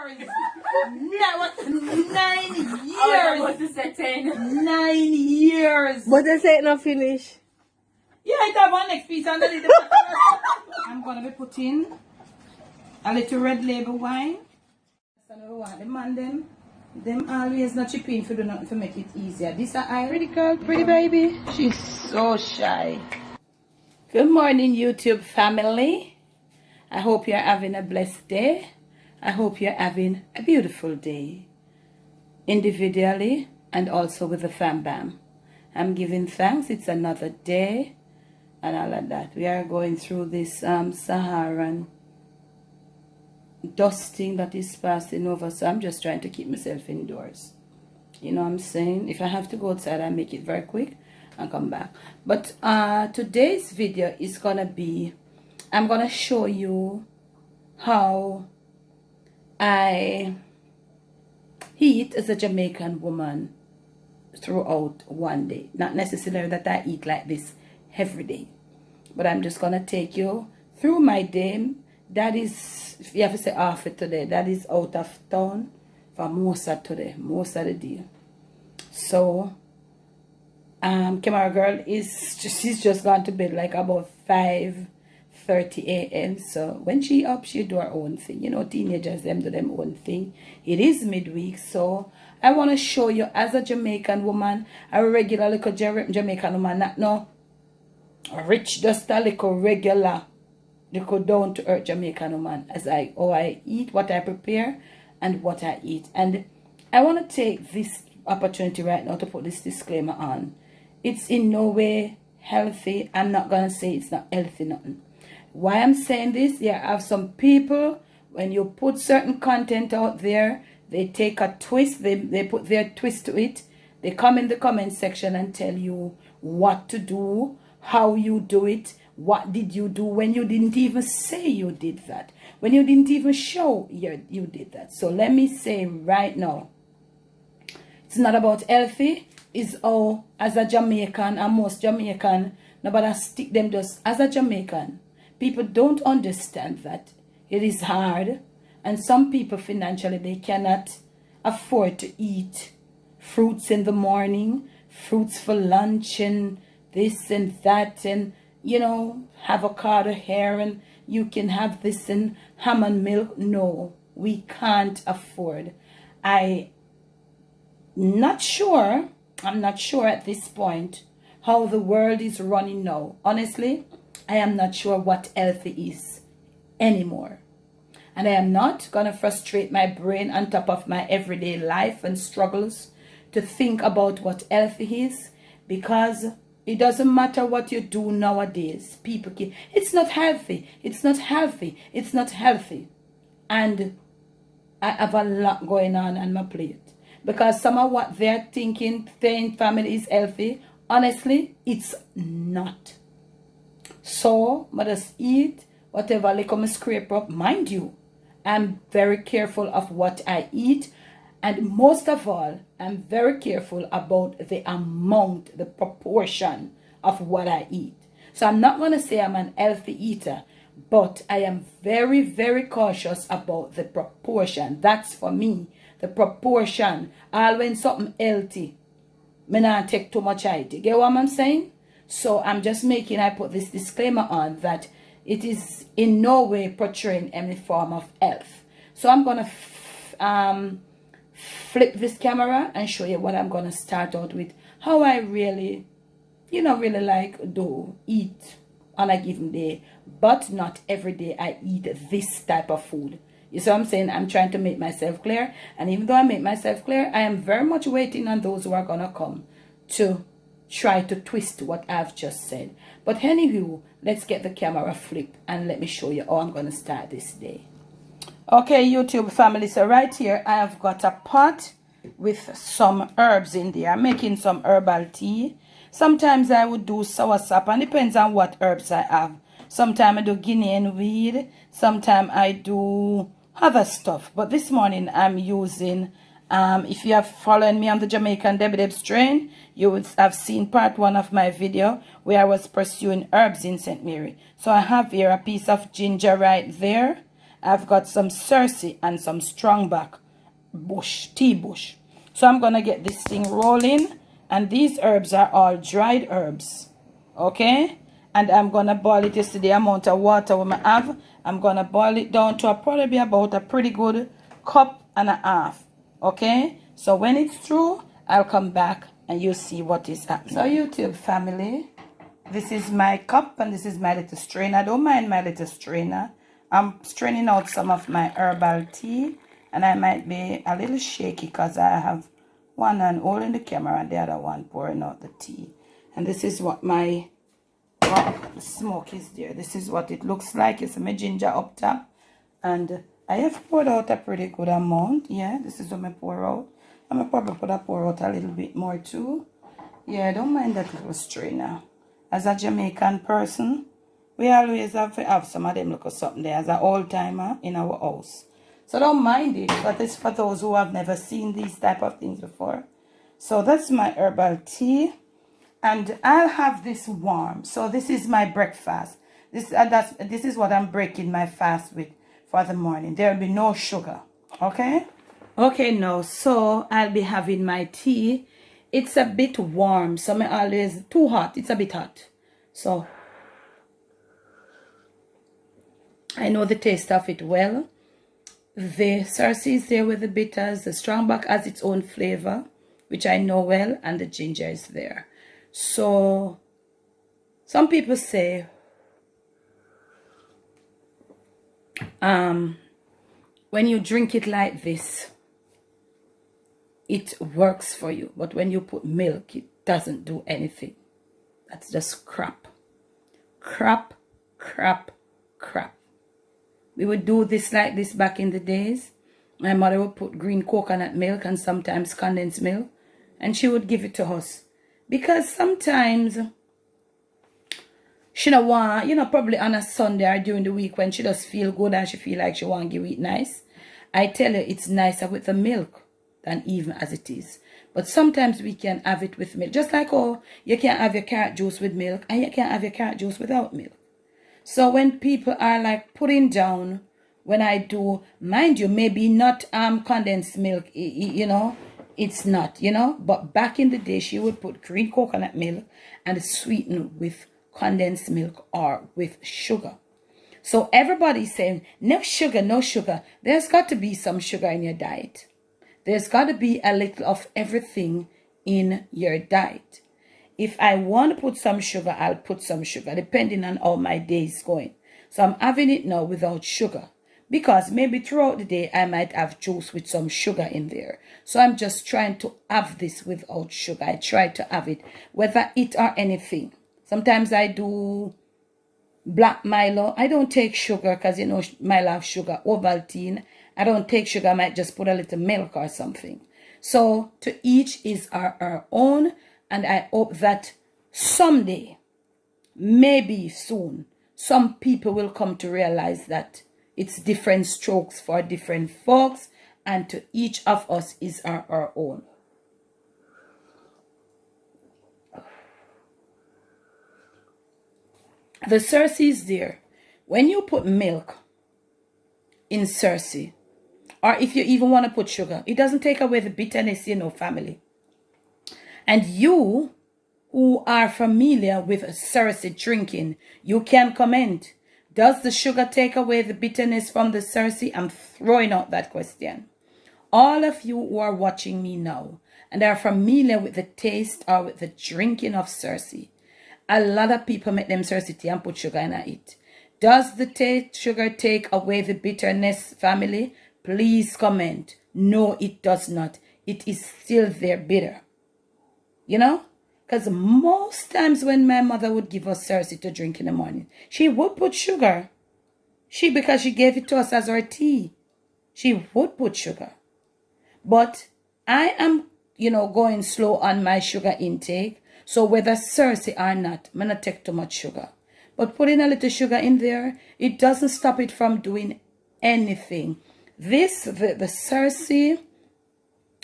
No, what? 9 years. I was supposed to say 10. 9 years. But I say it not finish. Yeah, I have one next piece underneath. I'm gonna be putting a little red label wine. So we want them and them always not chipping for do nothing to make it easier. This are pretty girl, pretty baby. She's so shy. Good morning, YouTube family. I hope you're having a blessed day. I hope you're having a beautiful day, individually and also with the fam bam. I'm giving thanks. It's another day and all of that. We are going through this Saharan dusting that is passing over, so I'm just trying to keep myself indoors. You know what I'm saying? If I have to go outside, I make it very quick and come back. But today's video is gonna be, I'm gonna show you how I eat as a Jamaican woman throughout one day. Not necessarily that I eat like this every day, but I'm just gonna take you through my day. That is, if you have to say off it today, that is out of town for most of today, most of the day. So camera girl she's just gone to bed like about 5:30 a.m. So when she up, she do her own thing. You know, teenagers, them do them own thing. It is midweek, so I want to show you as a Jamaican woman, a regular little Jamaican woman, not no rich, just a little regular, little down to earth Jamaican woman, as I eat, what I prepare, and what I eat. And I want to take this opportunity right now to put this disclaimer on. It's in no way healthy. I'm not gonna say it's not healthy, nothing. Why I'm saying this, yeah, I have some people, when you put certain content out there, they take a twist, they put their twist to it. They come in the comment section and tell you what to do, how you do it, what did you do when you didn't even say you did that, when you didn't even show you did that. So let me say right now, it's not about healthy. It's all, as a Jamaican, and most Jamaican, nobody stick them just as a Jamaican. People don't understand that it is hard, and some people financially, they cannot afford to eat fruits in the morning, fruits for lunch, and this and that, and you know, avocado here, and you can have this and ham and milk. No, we can't afford. I'm not sure at this point how the world is running now. Honestly, I am not sure what healthy is anymore. And I am not going to frustrate my brain on top of my everyday life and struggles to think about what healthy is, because it doesn't matter what you do nowadays. People keep, it's not healthy, it's not healthy, it's not healthy. And I have a lot going on my plate. Because some of what they're thinking, saying family is healthy, honestly, it's not. So, I just eat whatever liquor I scrape up. Mind you, I'm very careful of what I eat. And most of all, I'm very careful about the amount, the proportion of what I eat. So I'm not going to say I'm an healthy eater, but I am very, very cautious about the proportion. That's for me, the proportion. All when something healthy, me not take too much of it. You get what I'm saying? So I'm just making, I put this disclaimer on that it is in no way portraying any form of health. So I'm going to flip this camera and show you what I'm going to start out with. How I really, really like do eat on a given day. But not every day I eat this type of food. You see what I'm saying? I'm trying to make myself clear. And even though I make myself clear, I am very much waiting on those who are going to come to try to twist what I've just said. But anywho, let's get the camera flipped and let me show you how I'm going to start this day. Okay, YouTube family, so right here I have got a pot with some herbs in there. I'm making some herbal tea. Sometimes I would do soursop, and depends on what herbs I have. Sometimes I do Guinean weed, sometimes I do other stuff. But this morning I'm using, if you have followed me on the Jamaican Debbie Deb strain, you would have seen part 1 of my video where I was pursuing herbs in St. Mary. So I have here a piece of ginger right there. I've got some Cersei and some strongback bush, tea bush. So I'm going to get this thing rolling. And these herbs are all dried herbs. Okay? And I'm going to boil it. You see the amount of water we have. I'm going to boil it down to probably about a pretty good cup and a half. Okay? So when it's through, I'll come back and you'll see what is happening. So YouTube family, this is my cup and this is my little strainer. I don't mind my little strainer. I'm straining out some of my herbal tea. And I might be a little shaky because I have one hand holding the camera and the other one pouring out the tea. And this is what my the smoke is there. This is what it looks like. It's my ginger up top. And I have poured out a pretty good amount. Yeah, this is what I pour out. I'm going to probably pour out a little bit more too. Yeah, I don't mind that little strainer. As a Jamaican person, we always have to have some of them look or something there as an old timer in our house. So don't mind it, but it's for those who have never seen these type of things before. So that's my herbal tea. And I'll have this warm. So this is my breakfast. This is what I'm breaking my fast with for the morning. There will be no sugar. Okay? Okay, now, so I'll be having my tea. It's a bit warm. So I'm always too hot. It's a bit hot. So I know the taste of it well. The Cersei is there with the bitters. The strongback has its own flavor, which I know well, and the ginger is there. So some people say when you drink it like this, it works for you. But when you put milk, it doesn't do anything. That's just crap. Crap, crap, crap. We would do this like this back in the days. My mother would put green coconut milk and sometimes condensed milk. And she would give it to us. Because sometimes she don't want, probably on a Sunday or during the week when she does feel good and she feel like she want to give it nice. I tell her it's nicer with the milk than even as it is. But sometimes we can have it with milk. Just like, you can't have your carrot juice with milk and you can't have your carrot juice without milk. So when people are like putting down, when I do, mind you, maybe not condensed milk, it's not, But back in the day, she would put green coconut milk and sweeten with condensed milk or with sugar. So everybody's saying, no sugar, no sugar. There's got to be some sugar in your diet. There's got to be a little of everything in your diet. If I want to put some sugar, I'll put some sugar, depending on how my day is going. So I'm having it now without sugar. Because maybe throughout the day, I might have juice with some sugar in there. So I'm just trying to have this without sugar. I try to have it, whether it or anything. Sometimes I do black Milo. I don't take sugar because, Milo have sugar. Ovaltine. I don't take sugar. I might just put a little milk or something. So to each is our own. And I hope that someday, maybe soon, some people will come to realize that it's different strokes for different folks, and to each of us is our own. The Cersei is there. When you put milk in Cersei, or if you even want to put sugar, it doesn't take away the bitterness, family. And you who are familiar with Cersei drinking, you can comment. Does the sugar take away the bitterness from the Cersei? I'm throwing out that question. All of you who are watching me now and are familiar with the taste or with the drinking of Cersei, a lot of people make them Cersei tea and put sugar in it. Does the sugar take away the bitterness, family? Please comment. No, it does not. It is still there bitter. Because most times when my mother would give us Cersei to drink in the morning, she would put sugar. Because she gave it to us as our tea. She would put sugar. But I am, going slow on my sugar intake. So whether Cersei or not, I'm not take too much sugar. But putting a little sugar in there, it doesn't stop it from doing anything. The Cersei,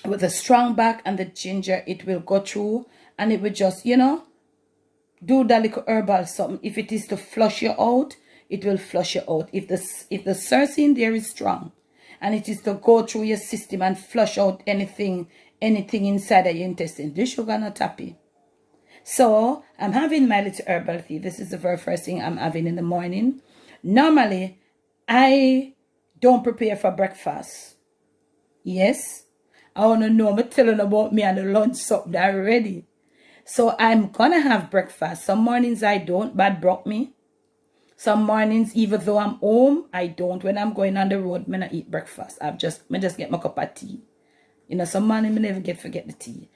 with the strong back and the ginger, it will go through and it will just, do that little herbal something. If it is to flush you out, it will flush you out. If the cercin there is strong, and it is to go through your system and flush out anything inside of your intestine, this sugar not happy. So I'm having my little herbal tea. This is the very first thing I'm having in the morning. Normally, I don't prepare for breakfast. Yes, I want to know. I'm telling about me and the lunch something already. So I'm gonna have breakfast. Some mornings I don't, bad broke me. Some mornings, even though I'm home, I don't. When I'm going on the road, I not eat breakfast. I just get my cup of tea. You know, some morning I never forget the tea.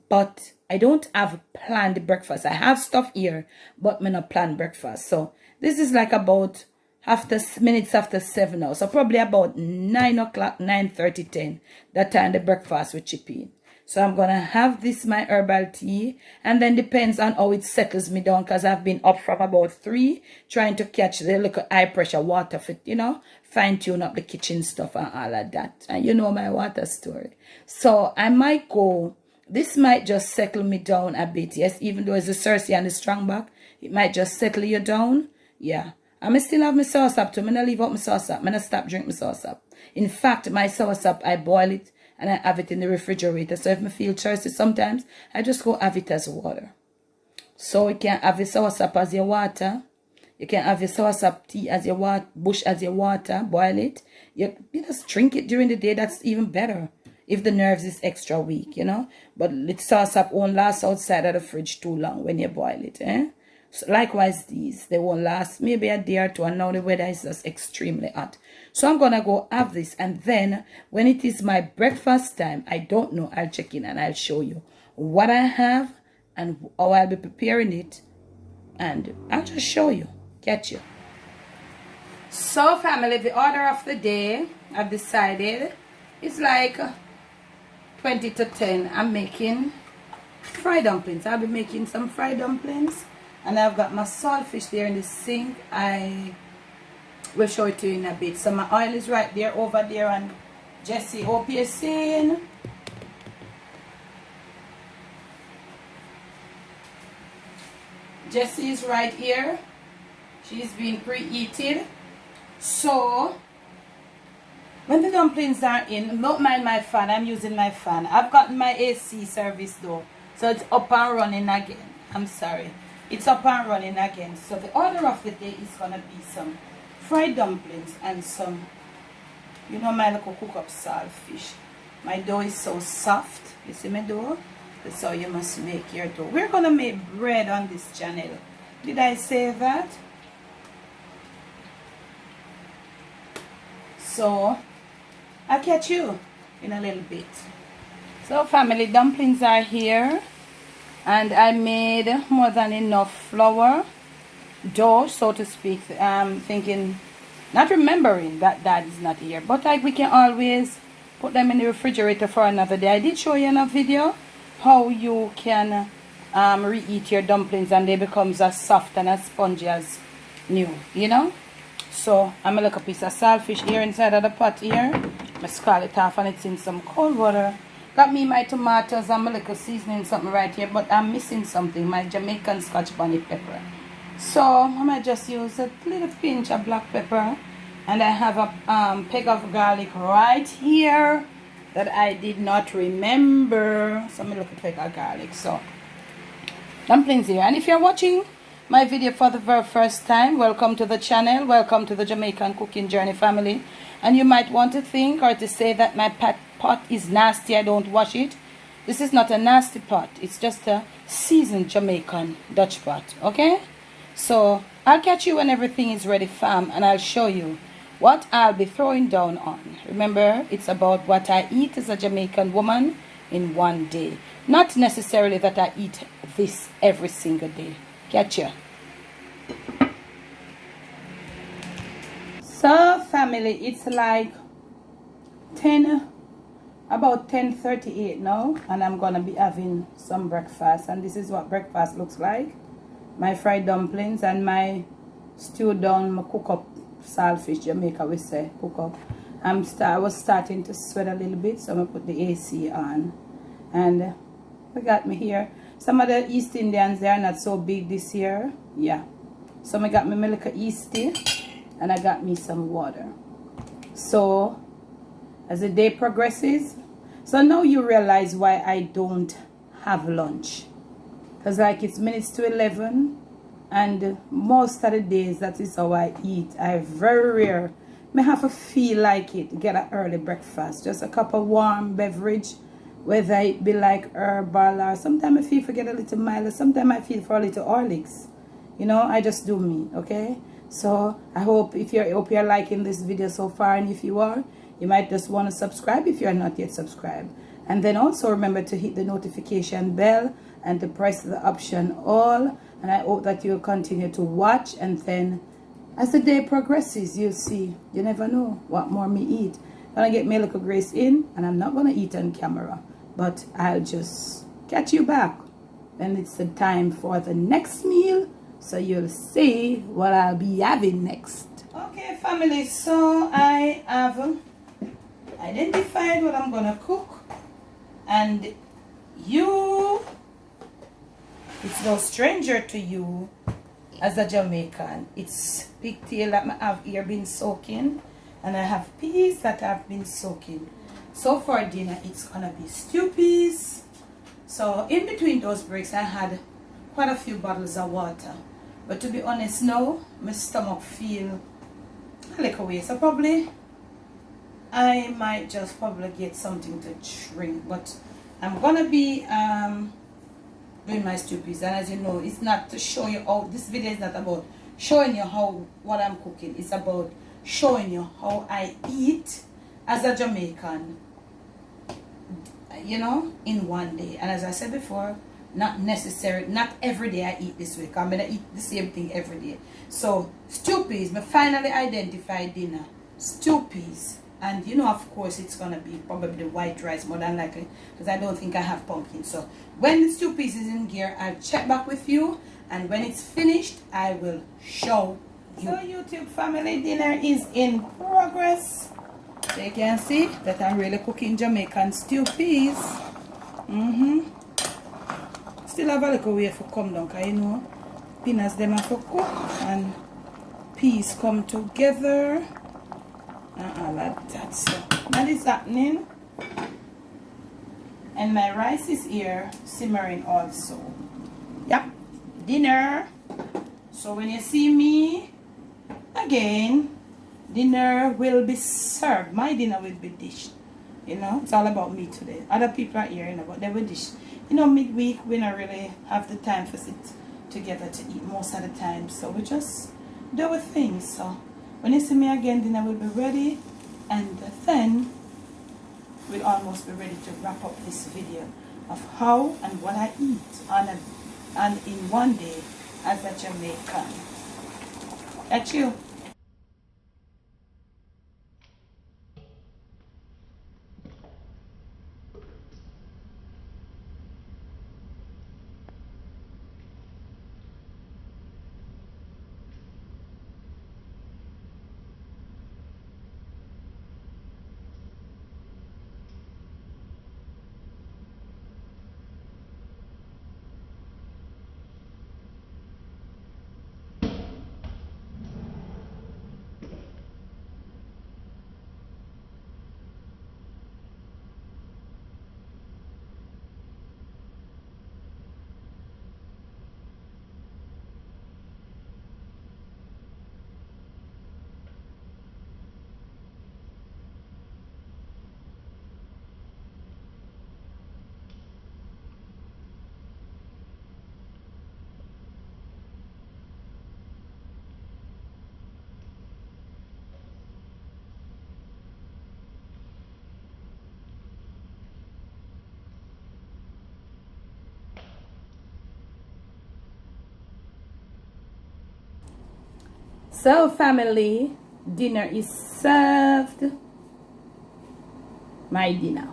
But I don't have planned breakfast. I have stuff here, but I not plan breakfast. So this is like about minutes after 7 now. So probably about 9 o'clock, 9:30, 10. That time the breakfast will chip in. So I'm going to have this, my herbal tea. And then depends on how it settles me down. Because I've been up from about 3. Trying to catch the little high pressure water for, you know, fine tune up the kitchen stuff and all of that. And you know my water story. So I might go. This might just settle me down a bit. Yes, even though it's a Cersei and a strong back. It might just settle you down. Yeah. I still have my sauce up too. I'm going to leave out my sauce up. I'm going to stop drinking my sauce up. In fact, my sauce up, I boil it. And I have it in the refrigerator. So if I feel thirsty sometimes, I just go have it as water. So you can have your sauce up as your water. You can have your sauce up tea as your water, bush as your water. Boil it. You just drink it during the day. That's even better. If the nerves is extra weak, you know. But the sauce up won't last outside of the fridge too long when you boil it. So likewise these, they won't last maybe a day or two. And now the weather is just extremely hot. So I'm going to go have this. And then when it is my breakfast time, I don't know. I'll check in and I'll show you what I have and how I'll be preparing it. And I'll just show you. Catch you. So family, the order of the day, I've decided it's like 20 to 10. I'm making fried dumplings. I'll be making some fried dumplings. And I've got my saltfish there in the sink. I will show it to you in a bit. So my oil is right there over there. And Jessie, hope you're seeing. Jessie is right here. She's been preheated. So when the dumplings are in, don't mind my fan. I'm using my fan. I've gotten my AC service though. So it's up and running again. I'm sorry. It's up and running again. So the order of the day is going to be some fried dumplings and some, you know, my little cook up saltfish. My dough is so soft. You see my dough? That's how you must make your dough. We're going to make bread on this channel. Did I say that? So I'll catch you in a little bit. So family, dumplings are here. And I made more than enough flour, dough, so to speak. Thinking, not remembering that Dad is not here. But we can always put them in the refrigerator for another day. I did show you in a video how you can reheat your dumplings and they become as soft and as spongy as new, you know. So I'm going to look a piece of saltfish here inside of the pot here. I scald it off and it's in some cold water. Got me my tomatoes and my little seasoning something right here, but I'm missing something, my Jamaican Scotch bonnet pepper. So I might just use a little pinch of black pepper, and I have a peg of garlic right here that I did not remember. So I'm a little peg of garlic. So dumplings here. And if you're watching my video for the very first time, welcome to the channel, welcome to the Jamaican Cooking Journey family. And you might want to think or to say that my pot is nasty, I don't wash it. This is not a nasty pot, it's just a seasoned Jamaican Dutch pot, okay? So I'll catch you when everything is ready, fam, and I'll show you what I'll be throwing down on. Remember, it's about what I eat as a Jamaican woman in one day, not necessarily that I eat this every single day. Catch ya. So family, it's like about 10:38 now, and I'm gonna be having some breakfast, and this is what breakfast looks like. My fried dumplings and my stewed down, my cook up saltfish, Jamaica we say cook up. I was starting to sweat a little bit, so I'm gonna put the AC on. And we got me here. Some of the East Indians, they are not so big this year. Yeah. So I got me little Eastie. and I got me some water. So as the day progresses, so now you realize why I don't have lunch, because like it's minutes to 11, and most of the days that is how I eat. I very rare may have to feel like it, get an early breakfast, just a cup of warm beverage, whether it be like Herbal, or sometimes I feel for get a little mild, sometimes I feel for a little Horlicks. You know, I just do me, okay? So I hope you're liking this video so far, and if you are, you might just want to subscribe if you're not yet subscribed. And then also remember to hit the notification bell and to press the option all. And I hope that you'll continue to watch, and then as the day progresses, you'll see, you never know what more me eat. I'm gonna get my little grace in, and I'm not gonna eat on camera, but I'll just catch you back when it's the time for the next meal, so you'll see what I'll be having next. Okay, family, so I have identified what I'm gonna cook, and it's no stranger to you as a Jamaican. It's pigtail that I have here been soaking, and I have peas that have been soaking. So for dinner, it's gonna be stew peas. So in between those breaks, I had quite a few bottles of water. But to be honest now, my stomach feel a little way. So probably I might just probably get something to drink. But I'm gonna be doing my stew peas, and as you know, it's not to show you how, this video is not about showing you what I'm cooking. It's about showing you how I eat as a Jamaican, you know, in one day. And as I said before, not every day I eat this way, because I'm gonna eat the same thing every day. So stew peas, I finally identified dinner, stew peas. And you know, of course, it's gonna be probably the white rice more than likely, because I don't think I have pumpkin. So when the stew peas is in gear, I'll check back with you, and when it's finished, I will show you. So YouTube family, dinner is in progress. So you can see that I'm really cooking Jamaican stew peas. Still have a little way for come down, because you know, peanuts them have to cook and peas come together. All of that. So that is happening, and my rice is here simmering also. Yep, dinner. So when you see me again, dinner will be served. My dinner will be dished. You know, it's all about me today. Other people are here, you know, but they will dish. You know, midweek we don't really have the time for sit together to eat most of the time, so we just do with things. So when you see me again, dinner will be ready, and then we'll almost be ready to wrap up this video of how and what I eat and in one day as a Jamaican. That's you. So family, dinner is served. My dinner.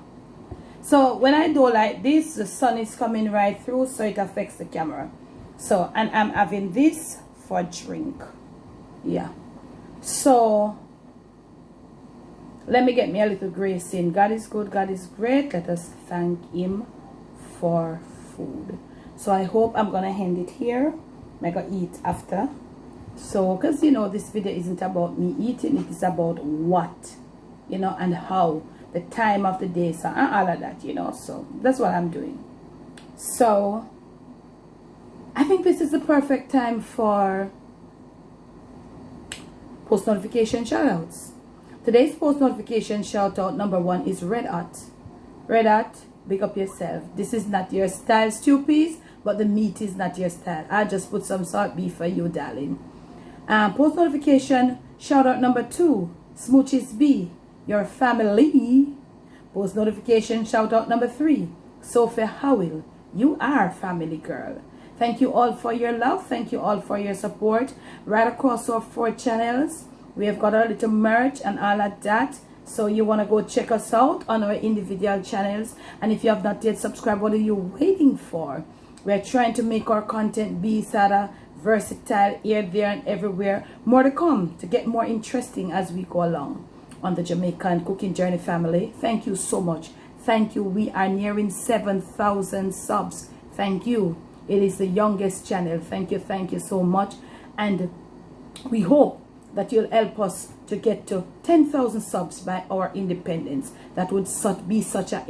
So when I do like this, the sun is coming right through, so it affects the camera. So, and I'm having this for drink. Yeah. So let me get me a little grace in. God is good, God is great. Let us thank him for food. So I hope I'm gonna end it here. I'm gonna eat after. So, because you know, this video isn't about me eating, it is about what, you know, and how, the time of the day, so and all of that, you know. So that's what I'm doing. So I think this is the perfect time for post notification shout outs. Today's post notification shout out number 1 is Red Hot. Red Hot, big up yourself. This is not your style, stew peas, but the meat is not your style. I just put some salt beef for you, darling. Post notification shout out number 2, Smooches B, your family. Post notification shout out number 3, Sophie Howell, you are family girl. Thank you all for your love. Thank you all for your support. Right across our 4 channels, we have got a little merch and all of that. So you want to go check us out on our individual channels. And if you have not yet subscribed, what are you waiting for? We're trying to make our content be sort of versatile here, there, and everywhere. More to come to get more interesting as we go along on the Jamaican Cooking Journey family. Thank you so much. Thank you. We are nearing 7,000 subs. Thank you. It is the youngest channel. Thank you so much. And we hope that you'll help us to get to 10,000 subs by our independence. That would be such an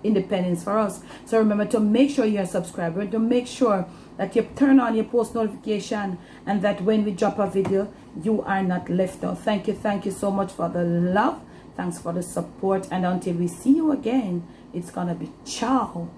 independence for us. So remember to make sure you're a subscriber, to make sure that you turn on your post notification, and that when we drop a video, you are not left out. Thank you so much for the love. Thanks for the support. And until we see you again, it's gonna be ciao.